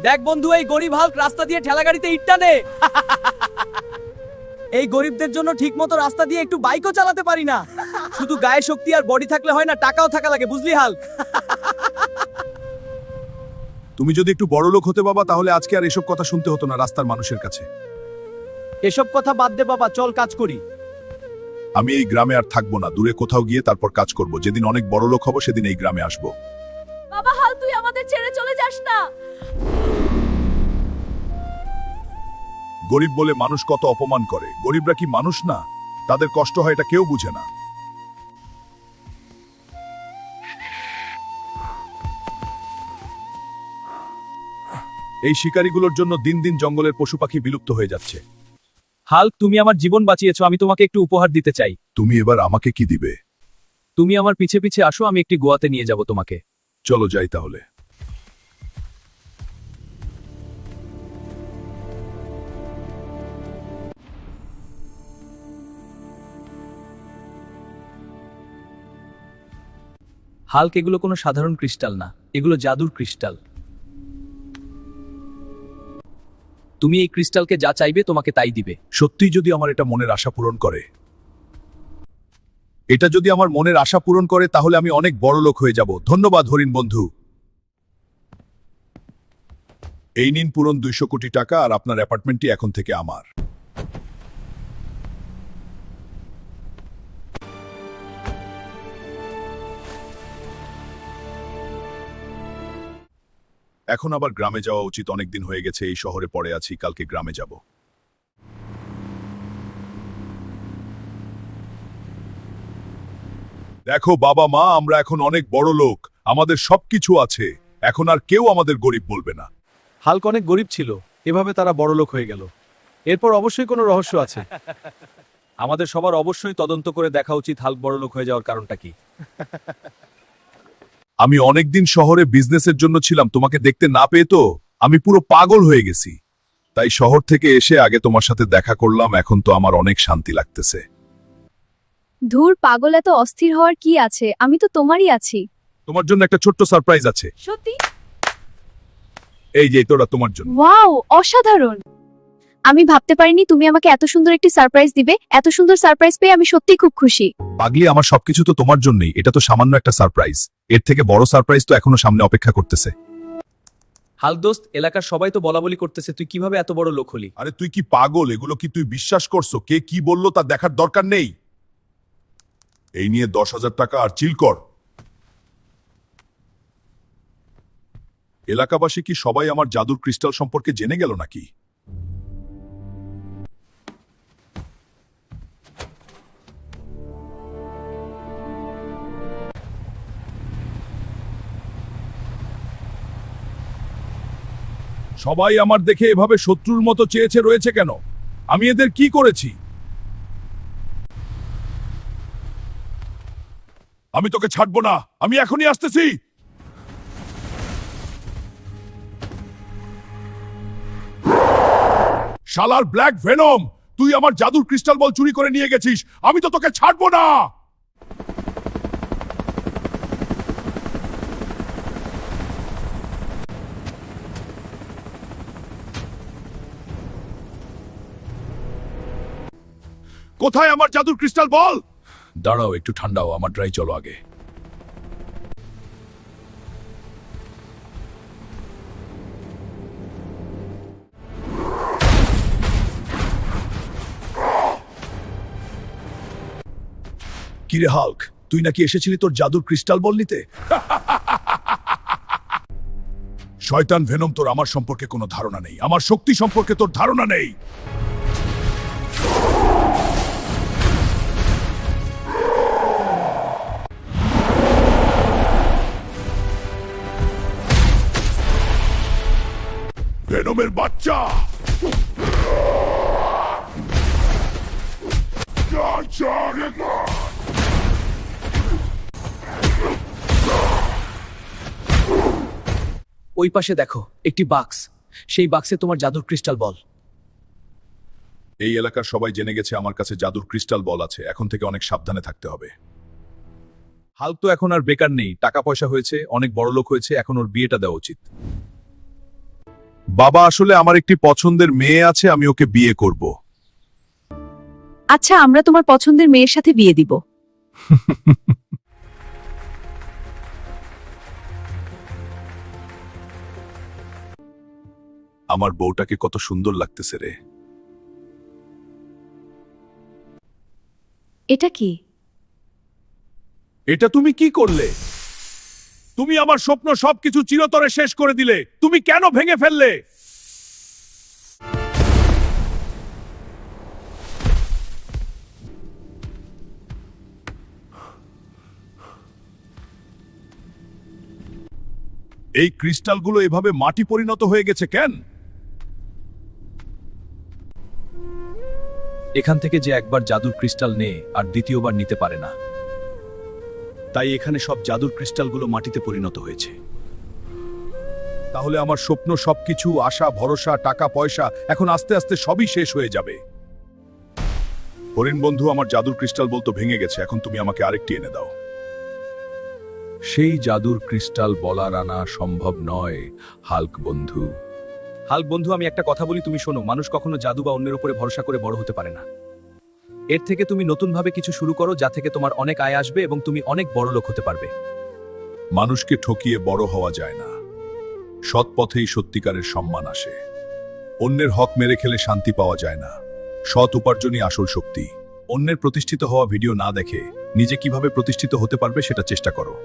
দেখ বন্ধু, এই গরিব হাল্ক রাস্তা দিয়ে ঠেলা গাড়িতে ইট টানে। এই গরিবদের জন্য ঠিকমতো রাস্তা দিয়ে একটু বাইকও চালাতে পারি না। শুধু গায়ে শক্তি আর বডি থাকলে হয় না, টাকাও থাকা লাগে, বুঝলি হাল্ক? তুমি যদি একটু বড় লোক হতে বাবা, তাহলে আজকে আর এসব কথা শুনতে হতো না রাস্তার মানুষের কাছে। এসব কথা বাদ দে বাবা, চল কাজ করি। আমি এই গ্রামে আর থাকবো না, দূরে কোথাও গিয়ে তারপর কাজ করব। যেদিন অনেক বড় লোক হব সেদিন এই গ্রামে আসবো। বাবা হাল, তুই আমাদের ছেড়ে চলে যাস না। গরিব বলে মানুষ কত অপমান করে। গরিবরা কি মানুষ না? তাদের কষ্ট হয় এটা কেউ বুঝে না। এই শিকারীগুলোর জন্য দিন দিন জঙ্গলের পশু পাখি বিলুপ্ত হয়ে যাচ্ছে। হাল্ক, তুমি আমার জীবন বাঁচিয়েছো, আমি তোমাকে একটু উপহার দিতে চাই। তুমি এবার আমাকে কি দিবে? তুমি আমার পিছে পিছে আসো, আমি একটি গোয়াতে নিয়ে যাব তোমাকে। চলো যাই তাহলে। হাল্ক, এগুলো কোনো সাধারণ ক্রিস্টাল না, এগুলো জাদুর ক্রিস্টাল। তুমি এই ক্রিস্টালকে যা চাইবে তোমাকে তাই দিবে। সত্যি যদি আমার এটা মনের আশা পূরণ করে, এটা যদি আমার মনের আশা পূরণ করে, তাহলে আমি অনেক বড় লোক হয়ে যাব। ধন্যবাদ হরিণ বন্ধু। এই নিন পূরণ 200 কোটি টাকা, আর আপনার অ্যাপার্টমেন্টটি এখন থেকে আমার। এখন আবার গ্রামে যাওয়া উচিত। অনেকদিন হয়ে গেছে এই শহরে পড়ে আছি, কালকে গ্রামে যাব। দেখো বাবা মা, আমরা এখন অনেক বড় লোক, আমাদের সবকিছু আছে। এখন আর কেউ আমাদের গরিব বলবে না। হাল্ক অনেক গরিব ছিল, এভাবে তারা বড়লোক হয়ে গেল। এরপর অবশ্যই কোনো রহস্য আছে। আমাদের সবার অবশ্যই তদন্ত করে দেখা উচিত হাল্ক বড়লোক হয়ে যাওয়ার কারণটা কি। আমি অনেকদিন শহরে বিজনেসের জন্য ছিলাম, তোমাকে দেখতে না পেয়ে তো আমি পুরো পাগল হয়ে গেছি। তাই শহর থেকে এসে আগে তোমার সাথে দেখা করলাম। এখন তো আমার অনেক শান্তি লাগতেছে। ধুর পাগল, এত অস্থির হওয়ার কি আছে? আমি তো তোমারই আছি। তোমার জন্য একটা ছোট্ট সারপ্রাইজ আছে। সত্যি? এই যে তোরা তোমার জন্য। ওয়াও, অসাধারণ। আমি ভাবতে পারিনি তুমি আমাকে এত সুন্দর একটি সারপ্রাইজ দিবে। এত সুন্দর সারপ্রাইজ পেয়ে আমি সত্যিই খুব খুশি। পাগলি, আমার সবকিছু তো তোমার জন্যই। এটা তো সামান্য একটা সারপ্রাইজ, এর থেকে বড় সারপ্রাইজ তো এখনো সামনে অপেক্ষা করতেছে। হাল্ক দোস্ত, এলাকার সবাই তো বলাবলি করতেছে তুই কিভাবে এত বড় লোক হলি। আরে তুই কি পাগল? এগুলো কি তুই বিশ্বাস করছো? কে কি বললো তা দেখার দরকার নেই। এই নিয়ে 10,000 টাকা আর চিল কর। এলাকাবাসী কি সবাই আমার জাদুর ক্রিস্টাল সম্পর্কে জেনে গেল নাকি? সবাই আমার দেখে এভাবে শত্রুর মতো চেয়েছে রয়েছে কেন? আমি এদের কি করেছি? আমি তোকে ছাড়বো না, আমি এখনই আসতেছি। শালার ব্ল্যাক ভেনম, তুই আমার জাদুর ক্রিস্টাল বল চুরি করে নিয়ে গেছিস। আমি তো তোকে ছাড়বো না। কোথায় আমার জাদুর ক্রিস্টাল বল? দাঁড়াও, একটু ঠান্ডাও, আমার ড্রাই চলো আগে। কিরে হাল্ক, তুই নাকি এসেছিলি তোর জাদুর ক্রিস্টাল বল নিতে? শয়তান ভেনম, তোর আমার সম্পর্কে কোনো ধারণা নেই, আমার শক্তি সম্পর্কে তোর ধারণা নেই। ভেনমের বাচ্চা! ওই পাশে দেখো, একটি বাক্স। সেই বাক্সে তোমার জাদুর ক্রিস্টাল বল। এই এলাকার সবাই জেনে গেছে আমার কাছে জাদুর ক্রিস্টাল বল আছে। এখন থেকে অনেক সাবধানে থাকতে হবে। হাল্ক তো এখন আর বেকার নেই, টাকা পয়সা হয়েছে, অনেক বড় লোক হয়েছে। এখন ওর বিয়েটা দেওয়া উচিত। বাবা, আসলে আমার একটি পছন্দের মেয়ে আছে, আমি ওকে বিয়ে করব। আচ্ছা, আমরা তোমার পছন্দের মেয়ের সাথে বিয়ে দিব। আমার বউটাকে কত সুন্দর লাগতেছে রে। এটা কি? এটা তুমি কি করলে? তুমি আমার স্বপ্ন সবকিছু চিরতরে শেষ করে দিলে। তুমি কেন ভেঙে ফেললে? এই ক্রিস্টালগুলো এভাবে মাটি পরিণত হয়ে গেছে কেন? এখান থেকে যে একবার জাদুর ক্রিস্টাল নেয় আর দ্বিতীয়বার নিতে পারে না, তাই এখানে সব জাদুর ক্রিস্টালগুলো মাটিতে পরিণত হয়েছে। তাহলে আমার স্বপ্ন সবকিছু, আশা, ভরসা, টাকা পয়সা এখন আস্তে আস্তে সবই শেষ হয়ে যাবে। হরিণ বন্ধু, আমার জাদুর ক্রিস্টাল বলতো ভেঙে গেছে, এখন তুমি আমাকে আরেকটি এনে দাও। সেই জাদুর ক্রিস্টাল বলার আনা সম্ভব নয় হাল্ক বন্ধু। হাল্ক বন্ধু, আমি একটা কথা বলি, তুমি শোনো। মানুষ কখনো জাদু বা অন্যের উপরে ভরসা করে বড় হতে পারে না। এর থেকে তুমি নতুনভাবে কিছু শুরু করো, যা থেকে তোমার অনেক আয় আসবে এবং তুমি অনেক বড় লোক হতে পারবে। মানুষকে ঠকিয়ে বড় হওয়া যায় না, সৎ পথেই সত্যিকারের সম্মান আসে। অন্যের হক মেরে খেলে শান্তি পাওয়া যায় না, সৎ উপার্জনই আসল শক্তি। অন্যের প্রতিষ্ঠিত হওয়া ভিডিও না দেখে নিজে কিভাবে প্রতিষ্ঠিত হতে পারবে সেটা চেষ্টা করো।